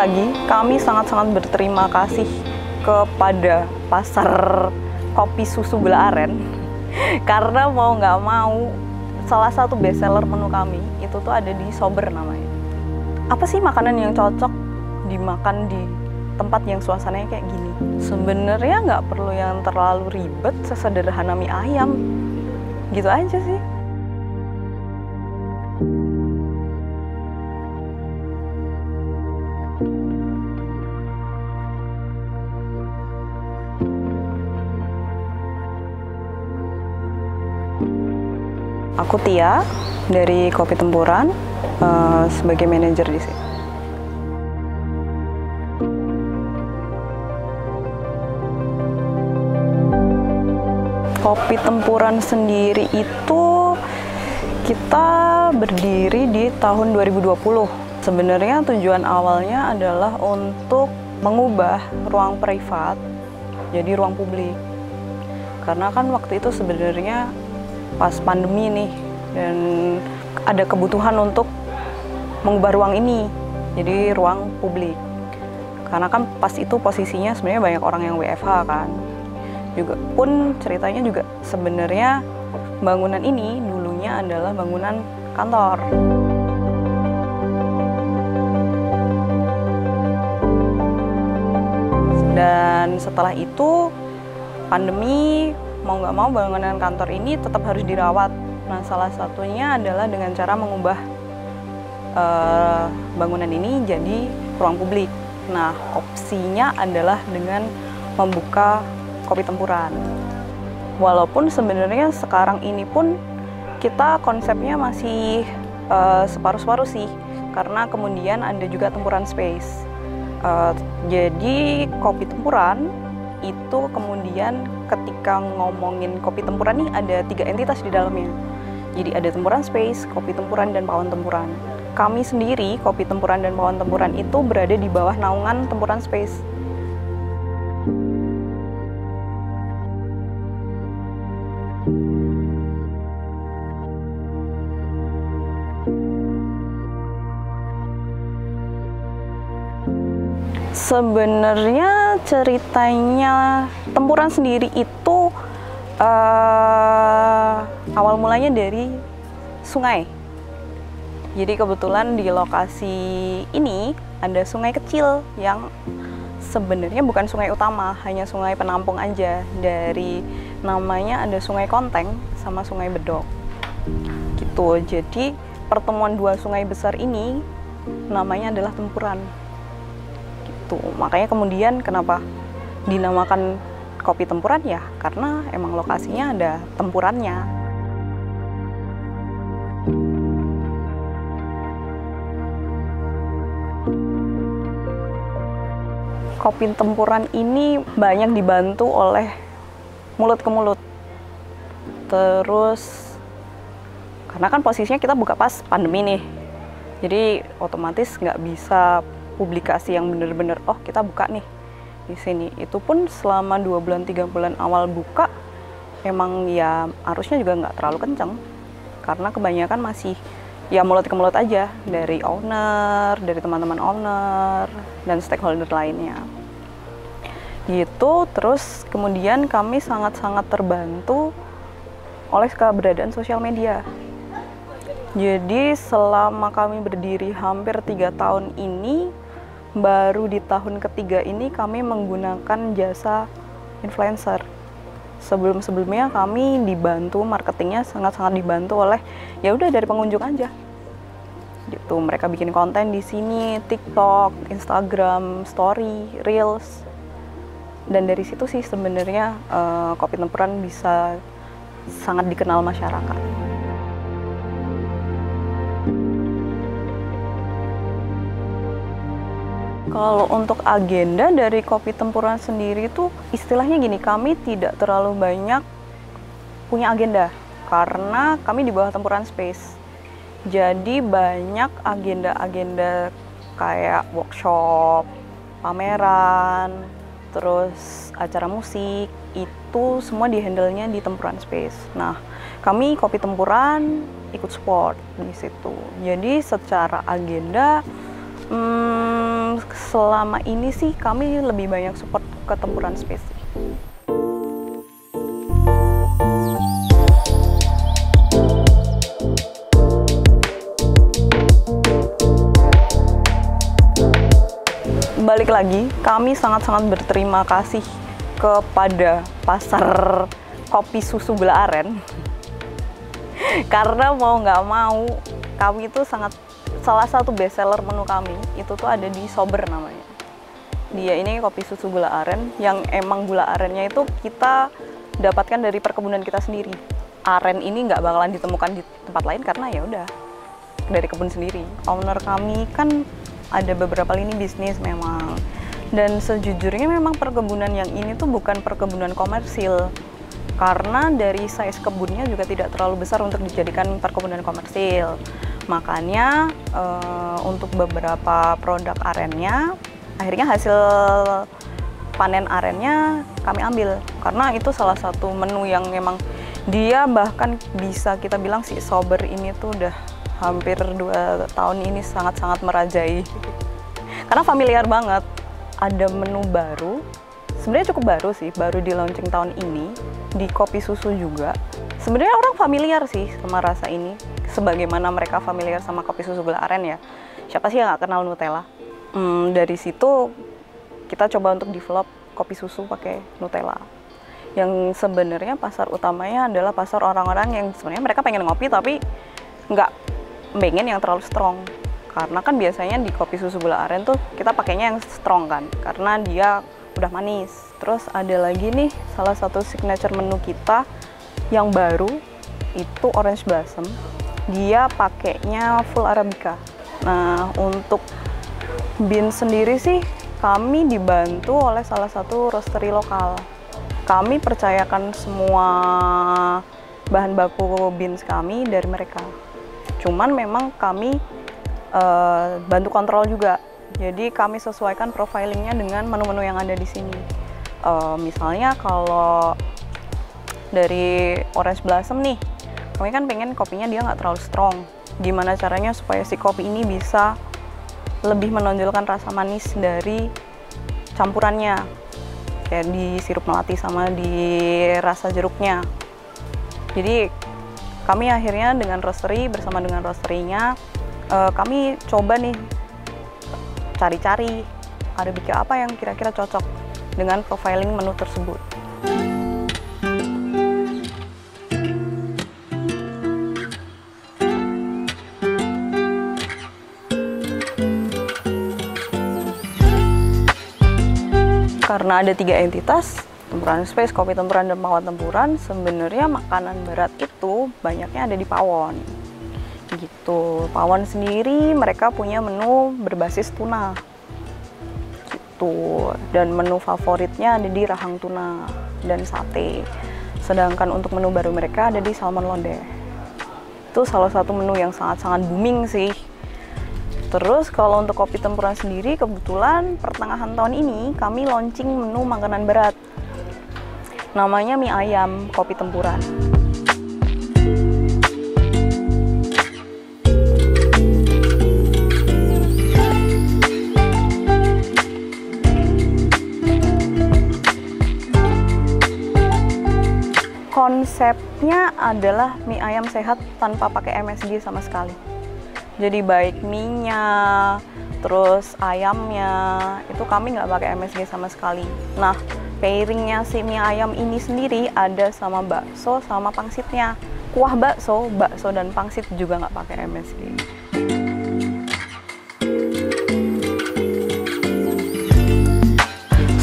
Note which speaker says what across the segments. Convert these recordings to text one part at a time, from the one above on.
Speaker 1: lagi kami sangat-sangat berterima kasih kepada pasar kopi susu gula aren karena mau nggak mau salah satu bestseller menu kami itu tuh ada di Sober namanya. Apa sih makanan yang cocok dimakan di tempat yang suasananya kayak gini? Sebenarnya nggak perlu yang terlalu ribet, sesederhana mie ayam gitu aja sih. Aku Tia dari Kopi Tempuran sebagai manajer di sini. Kopi Tempuran sendiri itu kita berdiri di tahun 2020. Sebenarnya tujuan awalnya adalah untuk mengubah ruang privat jadi ruang publik. Karena kan waktu itu sebenarnya pas pandemi nih, dan ada kebutuhan untuk mengubah ruang ini jadi ruang publik. Karena kan pas itu posisinya sebenarnya banyak orang yang WFH kan. Juga pun ceritanya juga sebenarnya bangunan ini dulunya adalah bangunan kantor. Dan setelah itu pandemi, mau nggak mau bangunan kantor ini tetap harus dirawat. Nah, salah satunya adalah dengan cara mengubah bangunan ini jadi ruang publik. Nah, opsinya adalah dengan membuka Kopi Tempuran. Walaupun sebenarnya sekarang ini pun kita konsepnya masih separuh-separuh sih, karena kemudian ada juga Tempuran Space. Jadi Kopi Tempuran itu kemudian ketika ngomongin Kopi Tempuran nih ada 3 entitas di dalamnya. Jadi ada Tempuran Space, Kopi Tempuran, dan Pawon Tempuran. Kami sendiri, Kopi Tempuran dan Pawon Tempuran itu berada di bawah naungan Tempuran Space. Sebenarnya ceritanya Tempuran sendiri itu awal mulanya dari sungai. Jadi kebetulan di lokasi ini ada sungai kecil yang sebenarnya bukan sungai utama, hanya sungai penampung aja. Dari namanya ada Sungai Konteng sama Sungai Bedok gitu. Jadi pertemuan 2 sungai besar ini namanya adalah Tempuran. Makanya kemudian kenapa dinamakan Kopi Tempuran ya, karena emang lokasinya ada tempurannya. Kopi Tempuran ini banyak dibantu oleh mulut ke mulut. Terus karena kan posisinya kita buka pas pandemi nih, jadi otomatis nggak bisa publikasi yang bener-bener oh kita buka nih di sini. Itu pun selama 2 bulan 3 bulan awal buka emang ya arusnya juga nggak terlalu kenceng, karena kebanyakan masih ya mulut ke mulut aja dari owner, dari teman-teman owner dan stakeholder lainnya gitu. Terus kemudian kami sangat-sangat terbantu oleh keberadaan sosial media. Jadi selama kami berdiri hampir 3 tahun ini, baru di tahun ketiga ini kami menggunakan jasa influencer. Sebelum-sebelumnya kami dibantu marketingnya sangat-sangat dibantu oleh ya udah dari pengunjung aja. Gitu, mereka bikin konten di sini, TikTok, Instagram, Story, Reels. Dan dari situ sih sebenarnya Kopi Tempuran bisa sangat dikenal masyarakat. Kalau untuk agenda dari Kopi Tempuran sendiri tuh istilahnya gini, kami tidak terlalu banyak punya agenda karena kami di bawah Tempuran Space. Jadi banyak agenda-agenda kayak workshop, pameran, terus acara musik, itu semua di-handle-nya di Tempuran Space. Nah, kami Kopi Tempuran ikut support di situ. Jadi secara agenda Selama ini sih kami lebih banyak support ke Tempuran Space. Balik lagi, kami sangat-sangat berterima kasih kepada pasar kopi susu gula aren. Karena mau nggak mau, kami itu salah satu best seller menu kami itu tuh ada di Sober namanya. Dia ini kopi susu gula aren yang emang gula arennya itu kita dapatkan dari perkebunan kita sendiri. Aren ini nggak bakalan ditemukan di tempat lain karena ya udah dari kebun sendiri. Owner kami kan ada beberapa lini bisnis memang, dan sejujurnya memang perkebunan yang ini tuh bukan perkebunan komersil karena dari size kebunnya juga tidak terlalu besar untuk dijadikan perkebunan komersil. Makanya untuk beberapa produk arennya akhirnya hasil panen arennya kami ambil karena itu salah satu menu yang memang dia bahkan bisa kita bilang si Sober ini tuh udah hampir 2 tahun ini sangat-sangat merajai karena familiar banget. Ada menu baru, sebenarnya cukup baru sih, baru di launching tahun ini di kopi susu juga. Sebenarnya orang familiar sih sama rasa ini, sebagaimana mereka familiar sama kopi susu gula aren ya. Siapa sih yang nggak kenal Nutella? Dari situ kita coba untuk develop kopi susu pakai Nutella. Yang sebenarnya pasar utamanya adalah pasar orang-orang yang sebenarnya mereka pengen ngopi tapi nggak pengen yang terlalu strong, karena kan biasanya di kopi susu gula aren tuh kita pakainya yang strong kan karena dia udah manis. Terus ada lagi nih salah satu signature menu kita yang baru itu Orange Blossom, dia pakainya full Arabica. Nah untuk bean sendiri sih kami dibantu oleh salah satu roastery lokal. Kami percayakan semua bahan baku beans kami dari mereka. Cuman memang kami bantu kontrol juga. Jadi kami sesuaikan profilingnya dengan menu-menu yang ada di sini. Misalnya kalau dari Orange Blossom nih, kami kan pengen kopinya dia nggak terlalu strong. Gimana caranya supaya si kopi ini bisa lebih menonjolkan rasa manis dari campurannya, kayak di sirup melati sama di rasa jeruknya. Jadi kami akhirnya bersama dengan roastery-nya, kami coba nih cari-cari Arabica apa yang kira-kira cocok dengan profiling menu tersebut. Karena ada 3 entitas, Tempuran Space, Kopi Tempuran, dan Pawon Tempuran, sebenarnya makanan berat itu banyaknya ada di Pawon. Gitu. Pawon sendiri mereka punya menu berbasis tuna. Gitu. Dan menu favoritnya ada di rahang tuna dan sate. Sedangkan untuk menu baru mereka ada di salmon lodeh. Itu salah satu menu yang sangat-sangat booming sih. Terus kalau untuk Kopi Tempuran sendiri, kebetulan pertengahan tahun ini kami launching menu makanan berat. Namanya mie ayam Kopi Tempuran. Konsepnya adalah mie ayam sehat tanpa pakai MSG sama sekali. Jadi baik mie-nya, terus ayamnya, itu kami nggak pakai MSG sama sekali. Nah, pairingnya si mie ayam ini sendiri ada sama bakso sama pangsitnya. Kuah bakso dan pangsit juga nggak pakai MSG.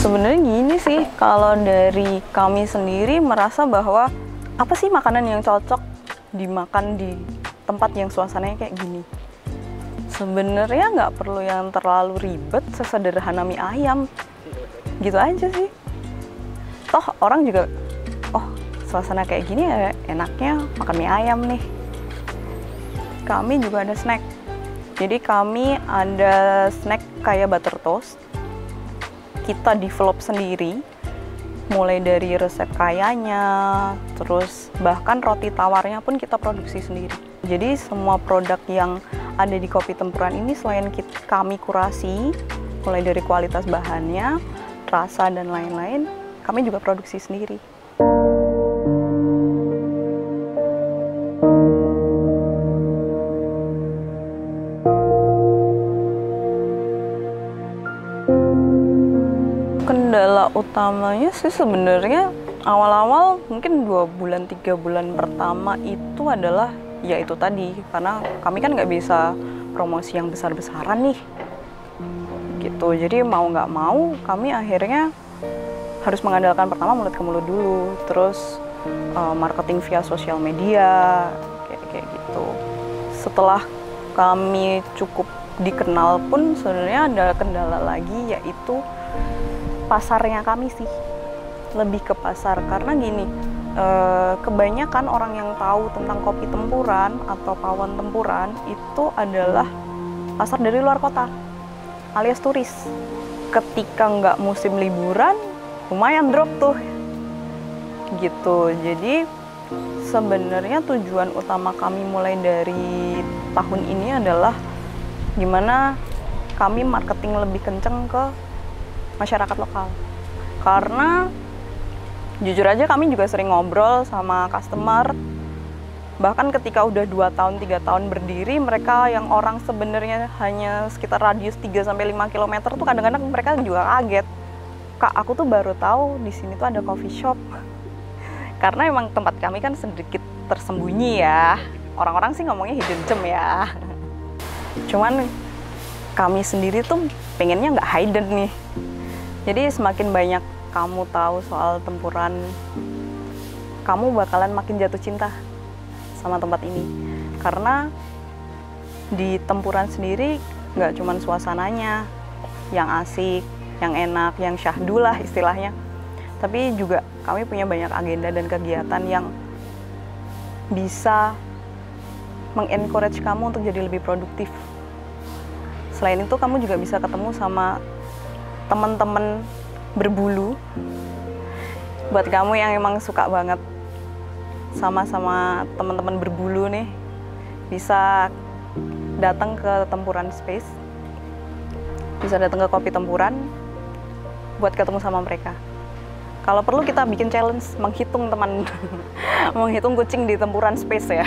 Speaker 1: Sebenarnya gini sih, kalau dari kami sendiri merasa bahwa apa sih makanan yang cocok dimakan di tempat yang suasananya kayak gini. Sebenarnya nggak perlu yang terlalu ribet, sesederhana mie ayam. Gitu aja sih. Toh orang juga, oh suasana kayak gini ya enaknya makan mie ayam nih. Kami juga ada snack. Jadi kami ada snack kayak butter toast. Kita develop sendiri. Mulai dari resep kayanya, terus bahkan roti tawarnya pun kita produksi sendiri. Jadi semua produk yang ada di Kopi Tempuran ini selain kami kurasi, mulai dari kualitas bahannya, rasa dan lain-lain, kami juga produksi sendiri. Kendala utamanya sih sebenarnya awal-awal mungkin 2 bulan 3 bulan pertama itu adalah ya itu tadi, karena kami kan nggak bisa promosi yang besar-besaran nih gitu. Jadi mau nggak mau kami akhirnya harus mengandalkan pertama mulut ke mulut dulu, terus marketing via sosial media kayak gitu. Setelah kami cukup dikenal pun sebenarnya ada kendala lagi, yaitu pasarnya kami sih, lebih ke pasar. Karena gini, kebanyakan orang yang tahu tentang kopi tempuran atau pawon tempuran itu adalah pasar dari luar kota alias turis. Ketika nggak musim liburan lumayan drop tuh gitu. Jadi sebenarnya tujuan utama kami mulai dari tahun ini adalah gimana kami marketing lebih kenceng ke masyarakat lokal. Karena jujur aja kami juga sering ngobrol sama customer, bahkan ketika udah 2 tahun 3 tahun berdiri, mereka yang orang sebenarnya hanya sekitar radius 3-5 km tuh kadang-kadang mereka juga kaget, "Kak, aku tuh baru tahu di sini tuh ada coffee shop." Karena emang tempat kami kan sedikit tersembunyi ya, orang-orang sih ngomongnya hidden gem ya. Cuman kami sendiri tuh pengennya nggak hidden nih. Jadi semakin banyak kamu tahu soal tempuran, kamu bakalan makin jatuh cinta sama tempat ini. Karena di tempuran sendiri nggak cuman suasananya yang asik, yang enak, yang syahdu lah istilahnya, tapi juga kami punya banyak agenda dan kegiatan yang bisa mengencourage kamu untuk jadi lebih produktif. Selain itu kamu juga bisa ketemu sama teman-teman berbulu. Buat kamu yang emang suka banget sama teman-teman berbulu nih, bisa datang ke Tempuran Space, bisa datang ke Kopi Tempuran buat ketemu sama mereka. Kalau perlu kita bikin challenge menghitung teman menghitung kucing di Tempuran Space ya.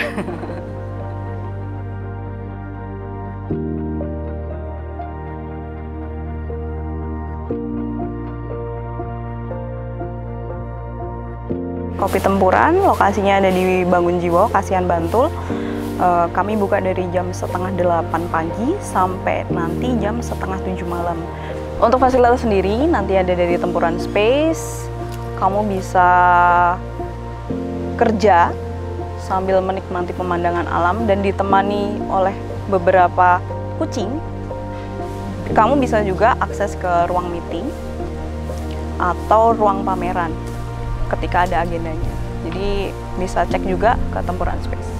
Speaker 1: Kopi Tempuran lokasinya ada di Bangunjiwo, Kasihan, Bantul. Kami buka dari jam 7:30 pagi sampai nanti jam 6:30 malam. Untuk fasilitas sendiri nanti ada dari Tempuran Space. Kamu bisa kerja sambil menikmati pemandangan alam dan ditemani oleh beberapa kucing. Kamu bisa juga akses ke ruang meeting atau ruang pameran ketika ada agendanya. Jadi bisa cek juga ke Tempuran Space.